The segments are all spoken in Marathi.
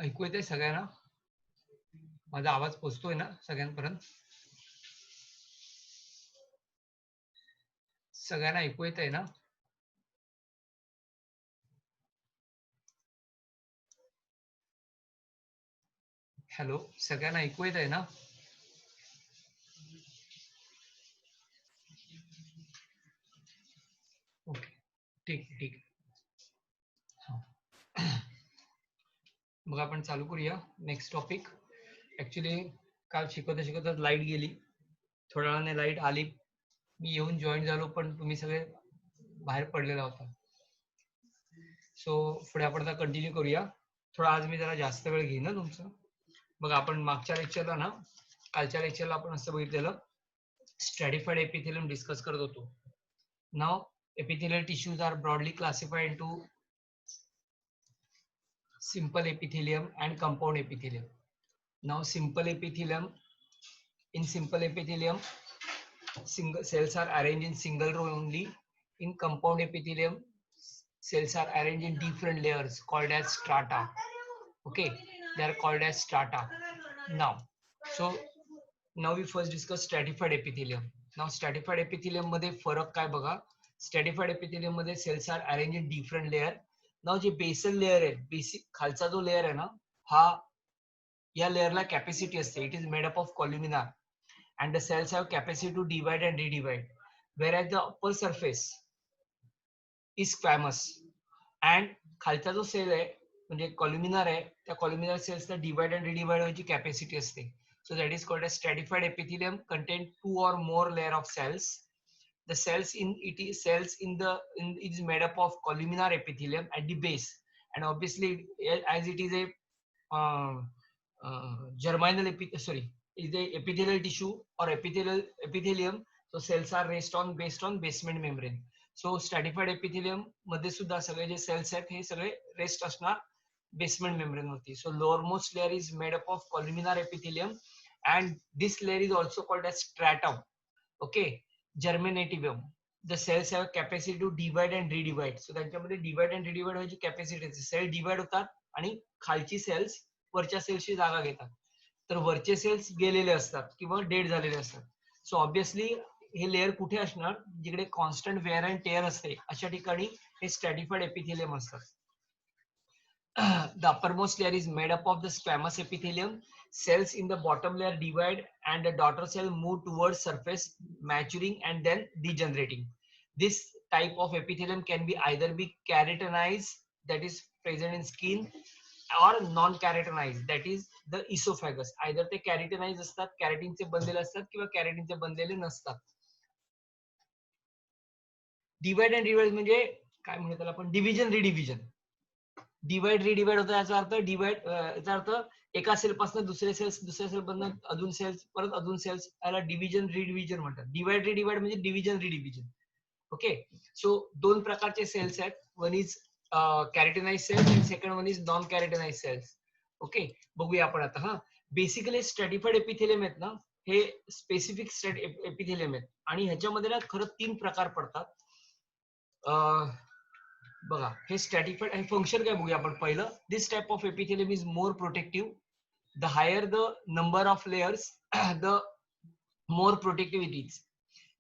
ऐकू येतंय सगळ्यांना? माझा आवाज पोहोचतोय ना सगळ्यांपर्यंत? सगळ्यांना ऐकू येतंय ना? हॅलो, सगळ्यांना ऐकू येतंय ना? ओके, ठीक ठीक. हां. मग आपण चालू करूया नेक्स्ट टॉपिक. ऍक्च्युली काल शिकवता शिकवता लाईट गेली, थोड्या वेळाने लाईट आली, मी येऊन जॉईन झालो पण तुम्ही सगळे बाहेर पडलेला होता. सो पुढे आपण आता कंटिन्यू करूया. थोडा आज मी जरा जास्त वेळ घेईन ना तुमचं. मग आपण मागच्या लेक्चरला ना, कालच्या लेक्चरला आपण असं बघितलेलं, स्ट्रॅटिफाईड एपिथेलियम डिस्कस करत होतो. नाव epithelial tissues are broadly classified into simple epithelium and compound epithelium. Now simple epithelium, in simple epithelium single cells are arranged in single row only. In compound epithelium cells are arranged in different layers called as strata. Okay, they are called as strata. Now, so now we first discuss stratified epithelium. Now stratified epithelium मध्ये फरक काय बघा. स्ट्रॅटिफाईड एपिथेलियम मध्ये cells are arrange in different layer. नाव जे बेसल लेअर आहे, बेसिक खालचा जो लेअर आहे ना, हा या लेअरला कॅपॅसिटी असते. It is made up of columnar and the cells have capacity to divide and redivide. whereas the upper surface is squamous and खालचा जो सेल आहे म्हणजे कॉल्युमिनार आहे, त्या कॉल्युमिनार सेल्सला डिवाइड अँड रिडिवाइड व्हायची कॅपॅसिटी असते. So that is called as stratified epithelium, contain two or more layer of cells. The cells in it is cells in the it is made up of columnar epithelium at the base, and obviously as it is a germinal is a epithelial tissue or epithelium, so cells are based on basement membrane. So stratified epithelium मध्ये सुद्धा सगळे जे cells आहेत हे सगळे रेस्ट असणार basement membrane वरती. So lowermost layer is made up of columnar epithelium and this layer is also called as stratum. Okay, germinativum. The cells have capacity to divide and redivide. So त्यांच्यामध्ये divide and redivide व्हायची कॅपॅसिटी असते. सेल डिवाइड होतात आणि खालची सेल्स वरच्या सेल्सची जागा घेतात. तर वरचे सेल्स गेलेले असतात किंवा डेड झालेले असतात. सो ऑब्विसली हे लेअर कुठे असणार, जिकडे कॉन्स्टंट वेअर अँड टेअर असते अशा ठिकाणी हे स्ट्रॅटिफाईड एपिथेलियम असतात. The uppermost layer is made up of the squamous epithelium. Cells in the bottom layer divide and the daughter cell move towards surface, maturing and then degenerating. This type of epithelium can be either be keratinized, that is present in skin, or non-keratinized, that is the esophagus. Either ते keratinized असतात, keratinचे बनलेले असतात किंवा keratinचे बनलेले नसतात. डिवाइड अँड रिवाइड म्हणजे काय म्हणतो त्याला आपण, डिव्हिजन रिडिव्हिजन. डिवाइड रिडिवाइड होतं याचा अर्थ डिवाइड, याचा अर्थ एका सेल पासून दुसऱ्या सेल पासून अजून सेल्स, परत अजून सेल्स, याला डिव्हिजन रिडिव्हिजन म्हणतात. डिवाइड रिडिवाइड म्हणजे डिव्हिजन रिडिव्हिजन. ओके, सो दोन प्रकारचे सेल्स आहेत. One is keratinize cells and second one is non keratinize cells. Okay, बघूया आपण आता. हा, बेसिकली स्ट्रॅटिफाईड एपिथेलियम आहेत ना, हे स्पेसिफिक एपिथेलियम आहेत आणि ह्याच्यामध्ये ना खरं 3 प्रकार पडतात. बघा, हे स्ट्रॅटिफाईड आणि फंक्शन काय बघूया आपण पहिलं. This type of epithelium is more protective. The higher the number of layers the more protective it is.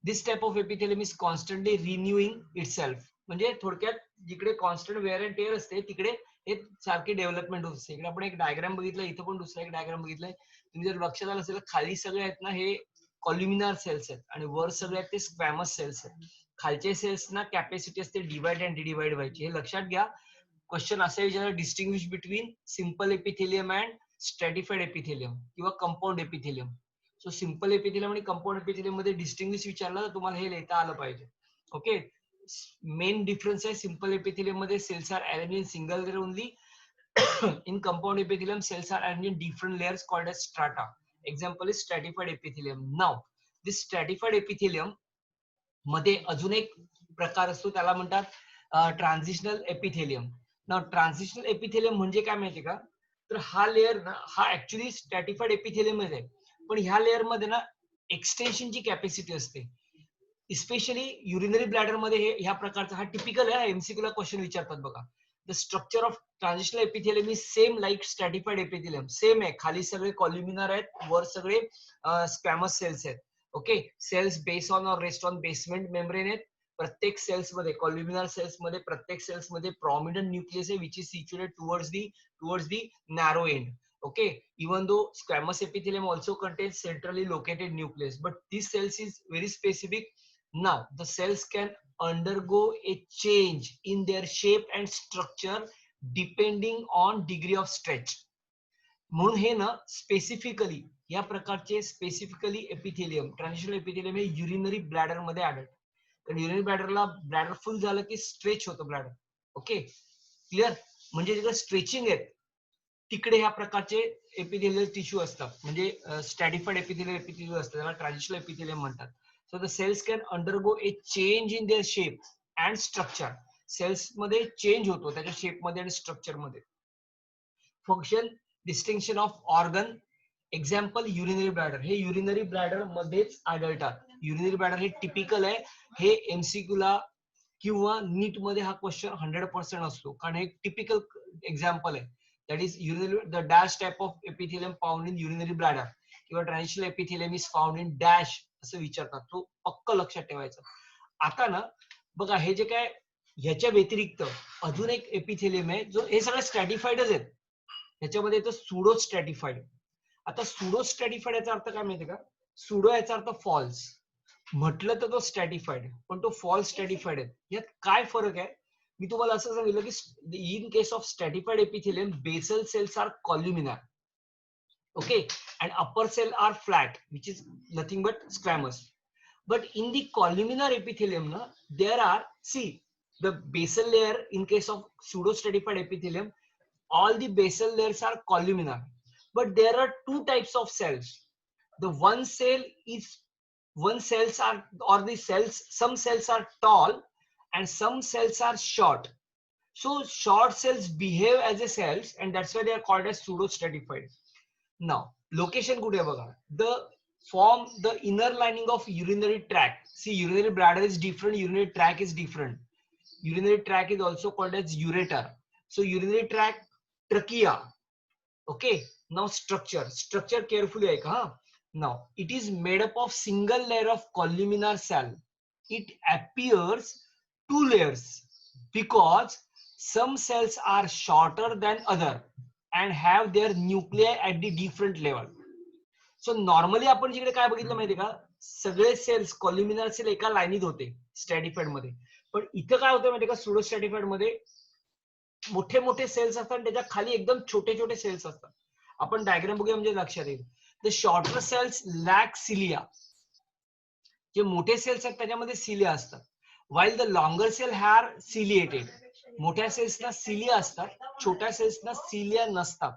This type of epithelium is constantly renewing itself. म्हणजे थोडक्यात जिकडे कॉन्स्टंट वेअर अँड टेअर असते तिकडे हे सारखी डेव्हलपमेंट होत असते. इकडे आपण एक डायग्राम बघितलं, इथं पण दुसरा एक डायग्राम बघितलाय. तुम्ही जर लक्षात आलं असेल, खाली सगळे आहेत ना हे कॉल्युमिनार सेल्स आहेत आणि वर सगळे आहेत ते स्क्वॅमस सेल्स आहेत. खालचे सेल्स ना कॅपॅसिटी असते डिवाइड अँड डिवाइड व्हायची. हे लक्षात घ्या. क्वेश्चन असा विचारला, distinguish between simple epithelium and stratified epithelium किंवा compound epithelium. So simple epithelium आणि कंपाऊंड एपिथेलियम मध्ये डिस्टिंग्विश विचारला तर तुम्हाला हे लिहिता आलं पाहिजे. ओके, मेन डिफरन्स आहे सिंपल एपिथेलियम मध्ये cells are arrange in single layer only. in compound epithelium cells are arranged in different layers called as strata. Example is stratified epithelium. Now this stratified epithelium मध्ये अजून एक प्रकार असतो, त्याला म्हणतात ट्रान्झिशनल एपिथेलियम. नाव ट्रान्झिशनल एपिथेलियम म्हणजे काय माहिती का, तर हा लेअर ना हा ऍक्च्युली स्ट्रॅटिफाईड एपिथेलियम आहे, पण ह्या लेअर मध्ये ना एक्सटेन्शनची कॅपॅसिटी असते. स्पेशली युरिनरी ब्लॅडर मध्ये हे ह्या प्रकारचा हा टिपिकल आहे. एमसीक्यू ला क्वेश्चन विचारतात बघा. The structure of transitional epithelium is same like stratified epithelium. Same आहे, खाली सगळे कॉल्युमिनर आहेत, वर सगळे स्क्वॅमस सेल्स आहेत. Okay, cells base on or rest on basement membrane आहेत. प्रत्येक सेल्स मध्ये, कॉल्युमिनर सेल्स मध्ये, प्रत्येक सेल्स मध्ये प्रॉमिनंट न्यूक्लियस आहे which is situated towards the narrow end. Okay, even though squamous epithelium also contains centrally located nucleus, but this cells is very specific. Now the cells can undergo a change in their shape and structure depending on degree of stretch. म्हणून हे ना स्पेसिफिकली या प्रकारचे स्पेसिफिकली एपिथेलियम, ट्रान्झिशनल एपिथेलियम हे युरिनरी ब्लॅडर मध्ये आढळतं. कारण युरिनरी ब्लॅडर फुल झालं की स्ट्रेच होतं ब्लॅडर. Okay, clear? म्हणजे जिथे स्ट्रेचिंग आहे तिकडे ह्या प्रकारचे एपिथेलियल टिश्यू असतात, म्हणजे स्ट्रॅटिफाईड एपिथेलियल असतात, त्याला ट्रान्झिशनल एपिथेलियम म्हणतात. So the cells can undergo a change in their shape and structure. Cells मध्ये चेंज होतो त्याच्या शेप मध्ये आणि स्ट्रक्चर मध्ये. Function, distinction of organ, example urinary bladder. हे युरिनरी ब्लॅडर मध्येच आढळतात. युरिनरी ब्लॅडर हे टिपिकल आहे. हे एमसीक्यू ला किंवा नीट मध्ये हा क्वेश्चन 100% असतो, कारण हे टिपिकल एक्झाम्पल आहे. That is urinary, the dash type of epithelium found in urinary bladder किंवा transitional epithelium is found in dash असं विचारतात. तो पक्क लक्षात ठेवायचं. आता ना बघा, हे जे काय ह्याच्या व्यतिरिक्त अजून एक एपिथेलियम आहे जो, हे सगळे स्ट्रॅटिफाईडच आहेत. ह्याच्यामध्ये येतं सुडो स्ट्रॅटिफाईड. आता सुडो स्ट्रॅटिफाईड याचा अर्थ काय माहिती का? सुडो याचा अर्थ फॉल्स, म्हटलं तर तो स्ट्रॅटिफाईड, पण तो फॉल्स स्ट्रॅटिफाईड आहे. यात काय फरक आहे? मी तुम्हाला असं सांगितलं की in case of stratified epithelium basal cells are columnar, okay, and upper cell are flat which is nothing but squamous. But in the columnar epithelium ना there are, see the basal layer in case of pseudo stratified epithelium, all the basal layers are columnar, but there are two types of cells. The one cells are, or the cells, some cells are tall and some cells are short. So short cells behave as a cells and that's why they are called as pseudo stratified. Now location कुठे आहे बघा, the form the inner lining of urinary tract. See, urinary bladder is different, urinary tract is different. Urinary tract is also called as ureter. So urinary tract, trachea. Okay, now structure carefully aika. Now it is made up of single layer of columnar cell. It appears two layers because some cells are shorter than other and have their nuclei at the different level. So normally आपण जिकडे काय बघितलं माहितीये का, सगळे सेल्स कॉल्युमिनर सेल एका लाईनीत होते स्ट्रॅटिफाईड मध्ये, पण इथं काय होतं माहितीये का, सुडो स्ट्रॅटिफाईड मध्ये मोठे मोठे सेल्स असतात, त्याच्या खाली एकदम छोटे छोटे सेल्स असतात. आपण डायग्राम बघूया म्हणजे लक्षात येईल. The shorter cells lack cilia. जे मोठे सेल्स आहेत त्याच्यामध्ये सिलिया असतात, while the longer cell are ciliated. मोठ्या सेल्सना सिलिया असतात, छोट्या सेल्सना सिलिया नसतात.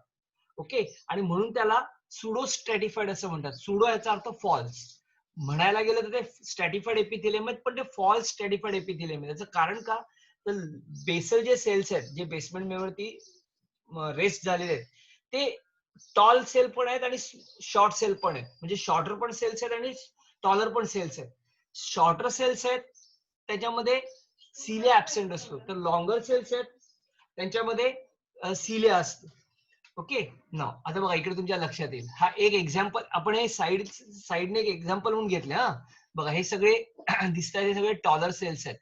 ओके, आणि म्हणून त्याला सुडो स्ट्रॅटिफाईड असं म्हणतात. सुडो याचा अर्थ फॉल्स. म्हणायला गेलं तर ते स्ट्रॅटिफाईड एपिथेलियम आहेत, पण ते फॉल्स स्ट्रॅटिफाईड एपिथेलियम आहे. त्याचं कारण का, तर बेसल जे सेल्स आहेत, जे बेसमेंट मेम्ब्रेनवरती रेस्ट झालेले आहेत, ते टॉल सेल पण आहेत आणि शॉर्ट सेल पण आहेत. म्हणजे शॉर्टर पण सेल्स आहेत आणि टॉलर पण सेल्स आहेत. शॉर्टर सेल्स आहेत त्याच्यामध्ये सिलिया ऍबसेंट असतो, तर लॉंगर सेल्स आहेत त्यांच्यामध्ये सिलिया असतो. ओके, नाव आता बघा इकडे तुमच्या लक्षात येईल. हा एक एक्झाम्पल आपण हे साइडने एक एक्झाम्पल म्हणून घेतले. हा बघा, हे सगळे दिसतात, हे सगळे टॉलर सेल्स आहेत,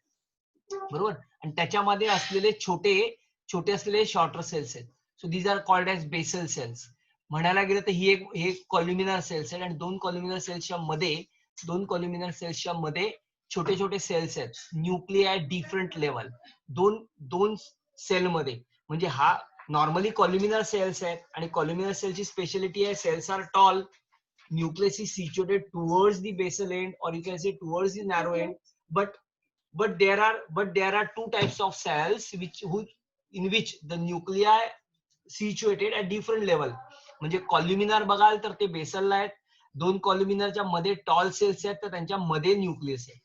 बरोबर, आणि त्याच्यामध्ये असलेले छोटे असलेले शॉर्टर सेल्स आहेत. So these are called as basal cells. म्हणायला गेलं तर हे कॉल्युमिनर सेल्स आहेत, आणि दोन कॉल्युमिनर सेल्सच्या मध्ये छोटे छोटे सेल्स आहेत, न्यूक्लिआय डिफरंट लेवल, दोन सेल मध्ये. म्हणजे हा नॉर्मली कॉल्युमिनर सेल्स आहेत, आणि कॉल्युमिनर सेलची स्पेशालिटी आहे cells are tall, nucleus is situated towards the basal end, or you can say towards the narrow end, but there are two types of cells in which the nuclei situated at different level. म्हणजे कॉल्युमिनर बघाल तर ते बेसलला आहेत, दोन कॉल्युमिनरच्या मध्ये टॉल सेल्स आहेत, तर त्यांच्या मध्ये न्यूक्लियस आहे.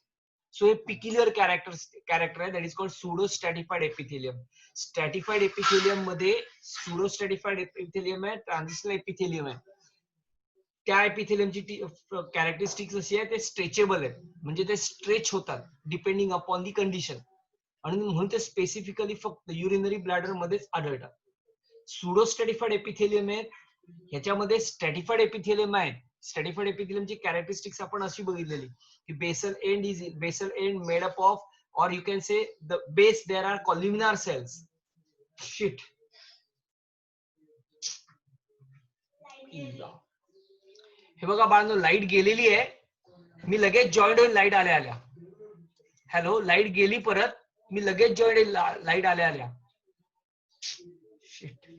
सो हे पिक्युलर कॅरेक्टर आहे, that is called pseudo stratified epithelium. Stratified epithelium मध्ये सुडो स्ट्रॅटिफाईड एपिथेलियम आहे, ट्रान्झिशनल एपिथेलियम आहे. त्या एपिथेलियमची कॅरेक्टरिस्टिक्स अशी आहे, ते स्ट्रेचेबल आहेत, म्हणजे ते स्ट्रेच होतात डिपेंडिंग अपॉन दी कंडिशन. आणि म्हणून ते स्पेसिफिकली फक्त युरिनरी ब्लॅडर मध्येच आढळतात. सुडो स्ट्रॅटिफाईड एपिथेलियम आहे, ह्याच्यामध्ये स्ट्रॅटिफाईड एपिथेलियम आहे. स्ट्रॅटिफाईड एपिथेलियमची कॅरेक्टरिस्टिक्स आपण अशी बघितलेली की basal end made up of, or you can say the base there are columnar cells. Shit. हे बघा बाळांनो, लाईट गेलेली आहे, मी लगेच जॉईंट होईल लाईट आल्या आल्या. हॅलो, लाईट गेली परत, मी लगेच जॉईंट होईल लाईट आल्या आल्या. Shit.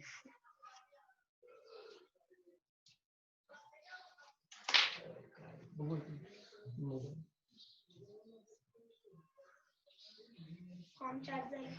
फॉर्म चार्ज झाला.